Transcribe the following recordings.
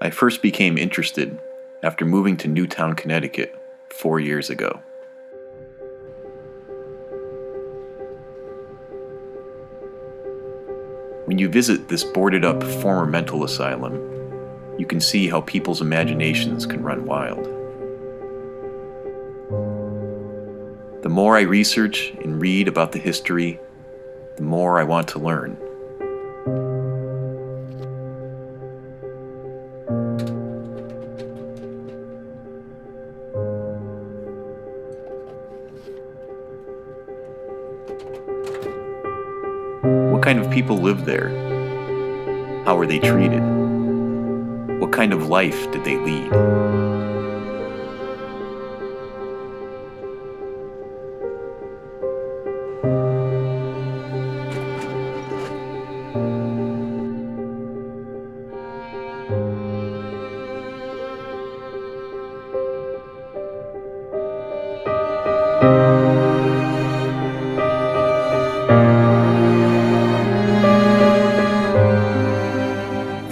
I first became interested after moving to Newtown, Connecticut 4 years ago. When you visit this boarded-up former mental asylum, you can see how people's imaginations can run wild. The more I research and read about the history, the more I want to learn. What kind of people lived there? How were they treated? What kind of life did they lead?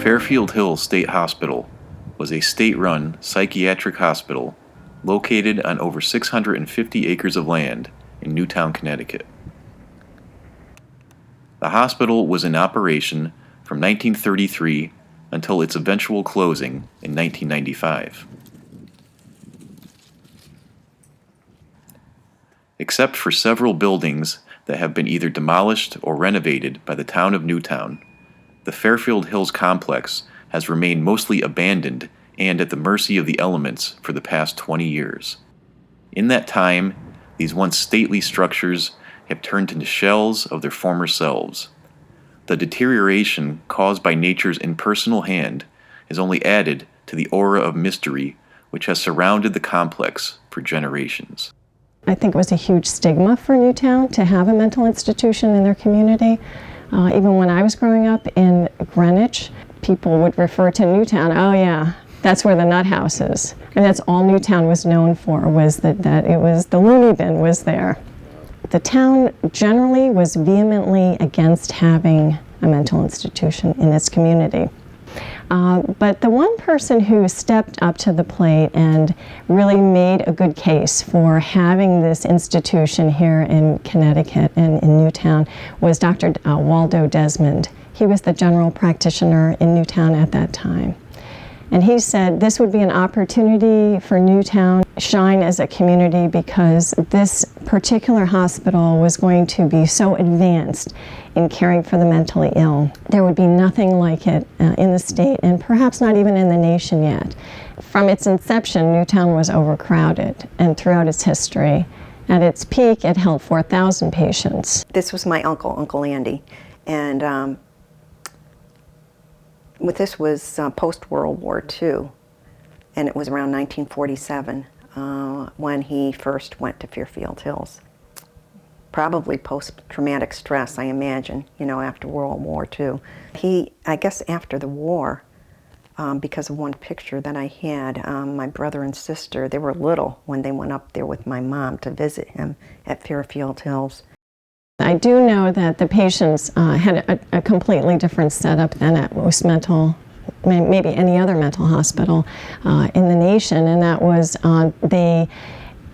Fairfield Hills State Hospital was a state-run psychiatric hospital located on over 650 acres of land in Newtown, Connecticut. The hospital was in operation from 1933 until its eventual closing in 1995. Except for several buildings that have been either demolished or renovated by the town of Newtown, the Fairfield Hills complex has remained mostly abandoned and at the mercy of the elements for the past 20 years. In that time, these once stately structures have turned into shells of their former selves. The deterioration caused by nature's impersonal hand has only added to the aura of mystery which has surrounded the complex for generations. I think it was a huge stigma for Newtown to have a mental institution in their community. Even when I was growing up in Greenwich, people would refer to Newtown, oh yeah, that's where the nut house is. And that's all Newtown was known for, was that it was the loony bin was there. The town generally was vehemently against having a mental institution in its community. But the one person who stepped up to the plate and really made a good case for having this institution here in Connecticut and in Newtown was Dr. Waldo Desmond. He was the general practitioner in Newtown at that time. And he said this would be an opportunity for Newtown to shine as a community because this particular hospital was going to be so advanced in caring for the mentally ill. There would be nothing like it in the state and perhaps not even in the nation yet. From its inception, Newtown was overcrowded, and throughout its history, at its peak, it held 4,000 patients. This was my uncle, Uncle Andy, and this was post-World War II, and it was around 1947 when he first went to Fairfield Hills. Probably post-traumatic stress, I imagine, after World War II. I guess after the war, because of one picture that I had, my brother and sister, they were little when they went up there with my mom to visit him at Fairfield Hills. I do know that the patients had a completely different setup than at most maybe any other mental hospital in the nation, and that was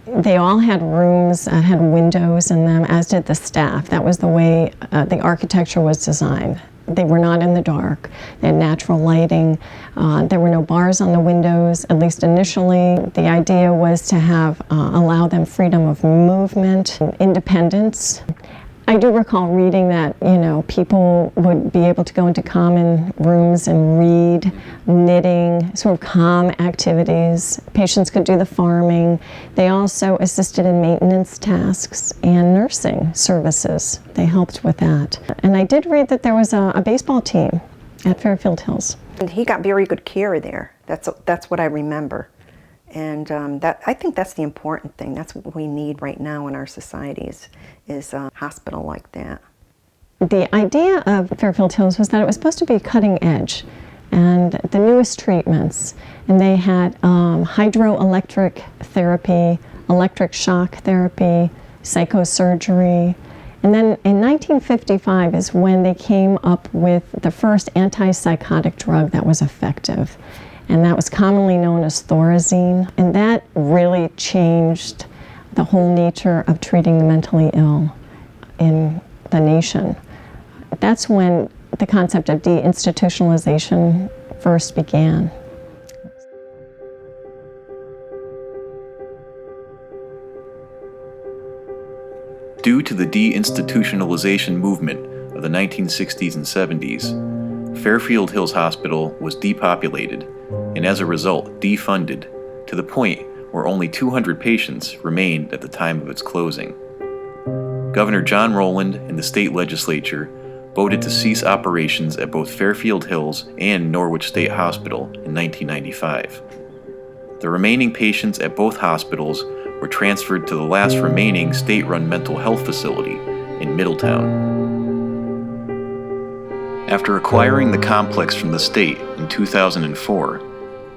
they all had rooms, had windows in them, as did the staff. That was the way the architecture was designed. They were not in the dark. They had natural lighting. There were no bars on the windows, at least initially. The idea was to allow them freedom of movement, independence. I do recall reading that, people would be able to go into common rooms and read, knitting, sort of calm activities. Patients could do the farming. They also assisted in maintenance tasks and nursing services. They helped with that. And I did read that there was a baseball team at Fairfield Hills. And he got very good care there. That's what I remember. And I think that's the important thing. That's what we need right now in our societies, is a hospital like that. The idea of Fairfield Hills was that it was supposed to be cutting edge and the newest treatments. And they had hydroelectric therapy, electric shock therapy, psychosurgery. And then in 1955 is when they came up with the first antipsychotic drug that was effective. and that was commonly known as Thorazine. And that really changed the whole nature of treating the mentally ill in the nation. That's when the concept of deinstitutionalization first began. Due to the deinstitutionalization movement of the 1960s and 70s, Fairfield Hills Hospital was depopulated and as a result defunded to the point where only 200 patients remained at the time of its closing. Governor John Rowland and the state legislature voted to cease operations at both Fairfield Hills and Norwich State Hospital in 1995. The remaining patients at both hospitals were transferred to the last remaining state-run mental health facility in Middletown. After acquiring the complex from the state in 2004,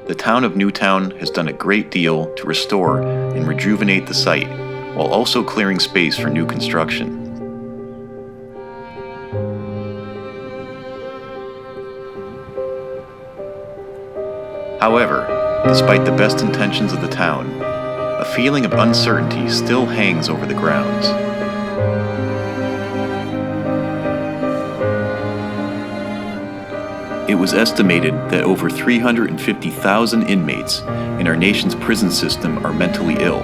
the town of Newtown has done a great deal to restore and rejuvenate the site while also clearing space for new construction. However, despite the best intentions of the town, a feeling of uncertainty still hangs over the grounds. It was estimated that over 350,000 inmates in our nation's prison system are mentally ill.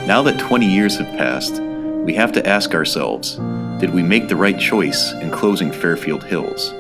Now that 20 years have passed, we have to ask ourselves, did we make the right choice in closing Fairfield Hills?